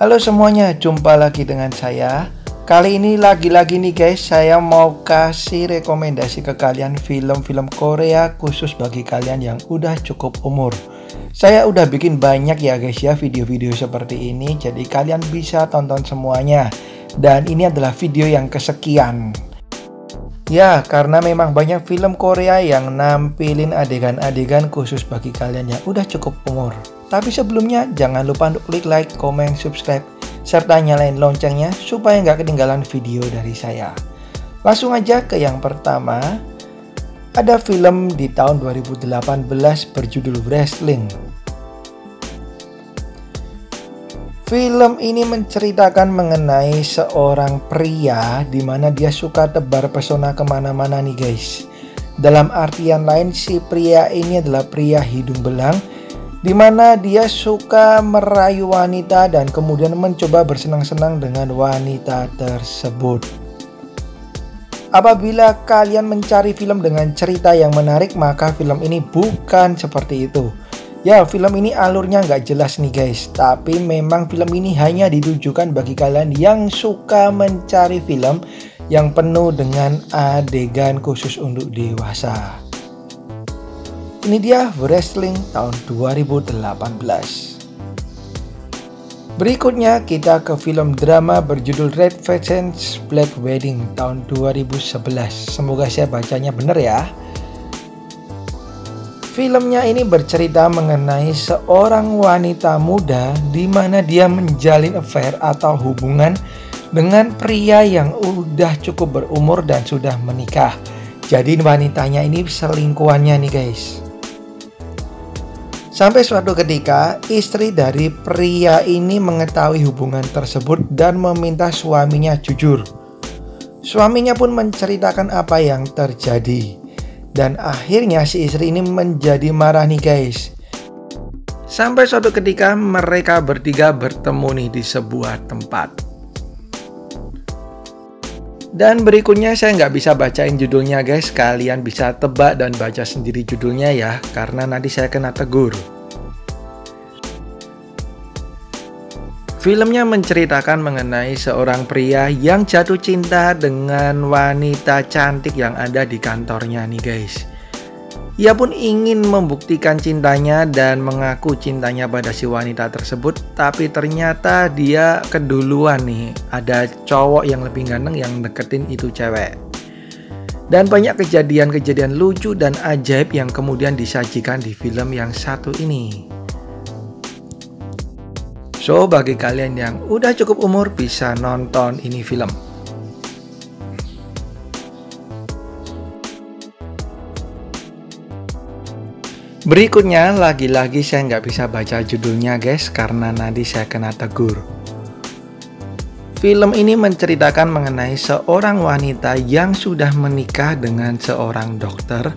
Halo semuanya, jumpa lagi dengan saya. Kali ini lagi-lagi nih guys, saya mau kasih rekomendasi ke kalian film-film Korea khusus bagi kalian yang udah cukup umur. Saya udah bikin banyak ya guys ya video-video seperti ini, jadi kalian bisa tonton semuanya. Dan ini adalah video yang kesekian. Ya, karena memang banyak film Korea yang nampilin adegan-adegan khusus bagi kalian yang udah cukup umur. Tapi sebelumnya, jangan lupa untuk klik like, comment, subscribe, serta nyalain loncengnya supaya nggak ketinggalan video dari saya. Langsung aja ke yang pertama. Ada film di tahun 2018 berjudul Wrestling. Film ini menceritakan mengenai seorang pria di mana dia suka tebar pesona kemana-mana nih guys. Dalam artian lain, si pria ini adalah pria hidung belang, di mana dia suka merayu wanita dan kemudian mencoba bersenang-senang dengan wanita tersebut. Apabila kalian mencari film dengan cerita yang menarik, maka film ini bukan seperti itu. Ya, film ini alurnya nggak jelas nih guys, tapi memang film ini hanya ditujukan bagi kalian yang suka mencari film yang penuh dengan adegan khusus untuk dewasa. Ini dia Wrestling tahun 2018. Berikutnya kita ke film drama berjudul Red Vengeance Black Wedding tahun 2011. Semoga saya bacanya benar ya. Filmnya ini bercerita mengenai seorang wanita muda di mana dia menjalin affair atau hubungan dengan pria yang udah cukup berumur dan sudah menikah. Jadi wanitanya ini selingkuhannya nih guys. Sampai suatu ketika istri dari pria ini mengetahui hubungan tersebut dan meminta suaminya jujur. Suaminya pun menceritakan apa yang terjadi. Dan akhirnya si istri ini menjadi marah nih guys. Sampai suatu ketika mereka bertiga bertemu nih di sebuah tempat. Dan berikutnya saya nggak bisa bacain judulnya guys. Kalian bisa tebak dan baca sendiri judulnya ya, karena nanti saya kena tegur. Filmnya menceritakan mengenai seorang pria yang jatuh cinta dengan wanita cantik yang ada di kantornya nih guys. Ia pun ingin membuktikan cintanya dan mengaku cintanya pada si wanita tersebut, tapi ternyata dia keduluan nih. Ada cowok yang lebih ganteng yang deketin itu cewek. Dan banyak kejadian-kejadian lucu dan ajaib yang kemudian disajikan di film yang satu ini. So, bagi kalian yang udah cukup umur bisa nonton ini film. Berikutnya, lagi-lagi saya nggak bisa baca judulnya guys, karena nanti saya kena tegur. Film ini menceritakan mengenai seorang wanita yang sudah menikah dengan seorang dokter,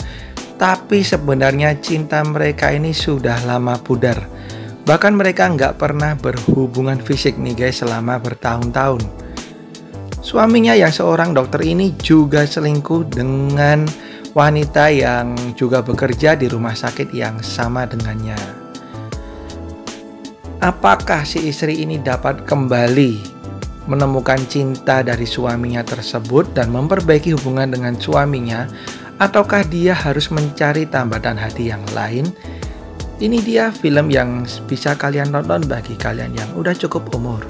tapi sebenarnya cinta mereka ini sudah lama pudar. Bahkan mereka nggak pernah berhubungan fisik nih guys selama bertahun-tahun. Suaminya yang seorang dokter ini juga selingkuh dengan wanita yang juga bekerja di rumah sakit yang sama dengannya. Apakah si istri ini dapat kembali menemukan cinta dari suaminya tersebut dan memperbaiki hubungan dengan suaminya, ataukah dia harus mencari tambatan hati yang lain? Ini dia film yang bisa kalian tonton bagi kalian yang udah cukup umur.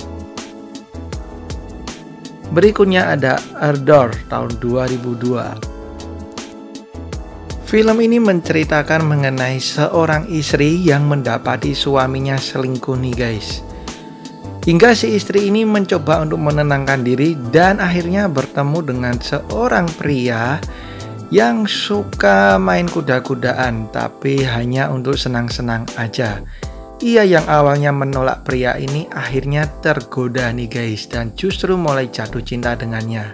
Berikutnya ada Ardor tahun 2002. Film ini menceritakan mengenai seorang istri yang mendapati suaminya selingkuh nih guys. Hingga si istri ini mencoba untuk menenangkan diri dan akhirnya bertemu dengan seorang pria yang suka main kuda-kudaan, tapi hanya untuk senang-senang aja. Ia yang awalnya menolak pria ini akhirnya tergoda nih guys, dan justru mulai jatuh cinta dengannya.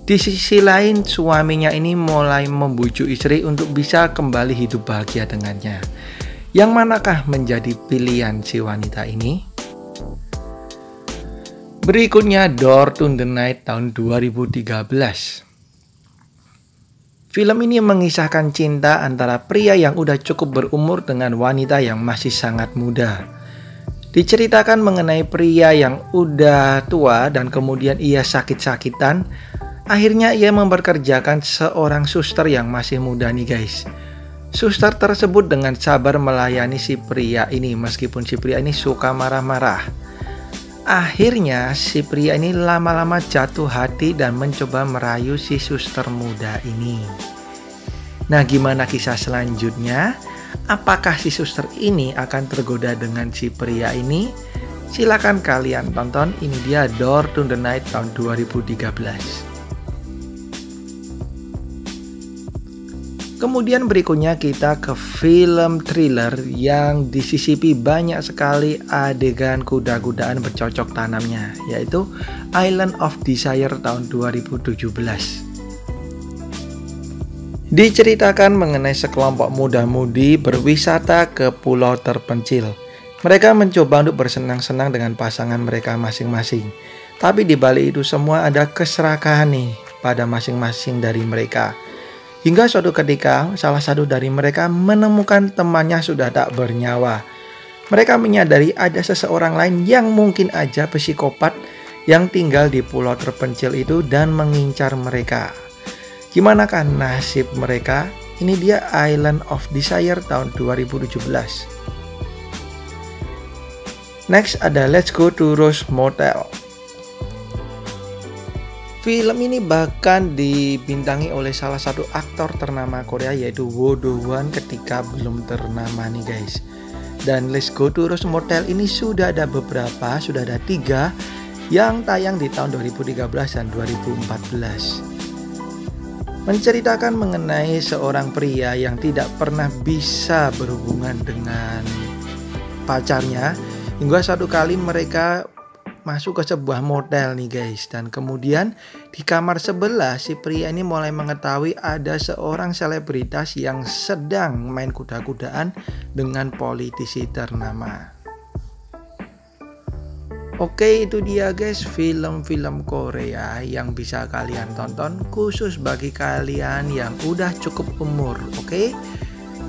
Di sisi lain, suaminya ini mulai membujuk istri untuk bisa kembali hidup bahagia dengannya. Yang manakah menjadi pilihan si wanita ini? Berikutnya Door to the Night tahun 2013. Film ini mengisahkan cinta antara pria yang udah cukup berumur dengan wanita yang masih sangat muda. Diceritakan mengenai pria yang udah tua dan kemudian ia sakit-sakitan. Akhirnya ia mempekerjakan seorang suster yang masih muda nih guys. Suster tersebut dengan sabar melayani si pria ini meskipun si pria ini suka marah-marah. Akhirnya si pria ini lama-lama jatuh hati dan mencoba merayu si suster muda ini. Nah, gimana kisah selanjutnya? Apakah si suster ini akan tergoda dengan si pria ini? Silakan kalian tonton. Ini dia Door to the Night tahun 2013. Kemudian berikutnya kita ke film thriller yang disisipi banyak sekali adegan kuda-kudaan bercocok tanamnya, yaitu Island of Desire tahun 2017. Diceritakan mengenai sekelompok muda-mudi berwisata ke pulau terpencil. Mereka mencoba untuk bersenang-senang dengan pasangan mereka masing-masing. Tapi di balik itu semua ada keserakahan nih pada masing-masing dari mereka. Hingga suatu ketika salah satu dari mereka menemukan temannya sudah tak bernyawa. Mereka menyadari ada seseorang lain yang mungkin aja psikopat yang tinggal di pulau terpencil itu dan mengincar mereka. Gimana kan nasib mereka? Ini dia Island of Desire tahun 2017. Next ada Let's Go to Rose Motel. Film ini bahkan dibintangi oleh salah satu aktor ternama Korea yaitu Woo Do-hwan ketika belum ternama nih guys. Dan Let's Go to Rose Motel ini sudah ada 3 yang tayang di tahun 2013 dan 2014. Menceritakan mengenai seorang pria yang tidak pernah bisa berhubungan dengan pacarnya hingga satu kali mereka masuk ke sebuah motel nih guys, dan kemudian di kamar sebelah si pria ini mulai mengetahui ada seorang selebritas yang sedang main kuda-kudaan dengan politisi ternama. Oke, itu dia guys film-film Korea yang bisa kalian tonton khusus bagi kalian yang udah cukup umur. Oke?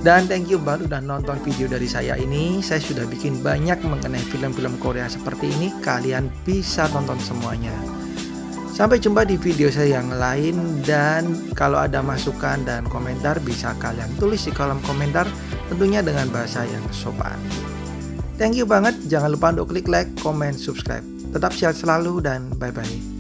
Dan thank you banget udah nonton video dari saya ini. Saya sudah bikin banyak mengenai film-film Korea seperti ini. Kalian bisa tonton semuanya. Sampai jumpa di video saya yang lain. Dan kalau ada masukan dan komentar bisa kalian tulis di kolom komentar. Tentunya dengan bahasa yang sopan. Thank you banget. Jangan lupa untuk klik like, comment, subscribe. Tetap sehat selalu dan bye-bye.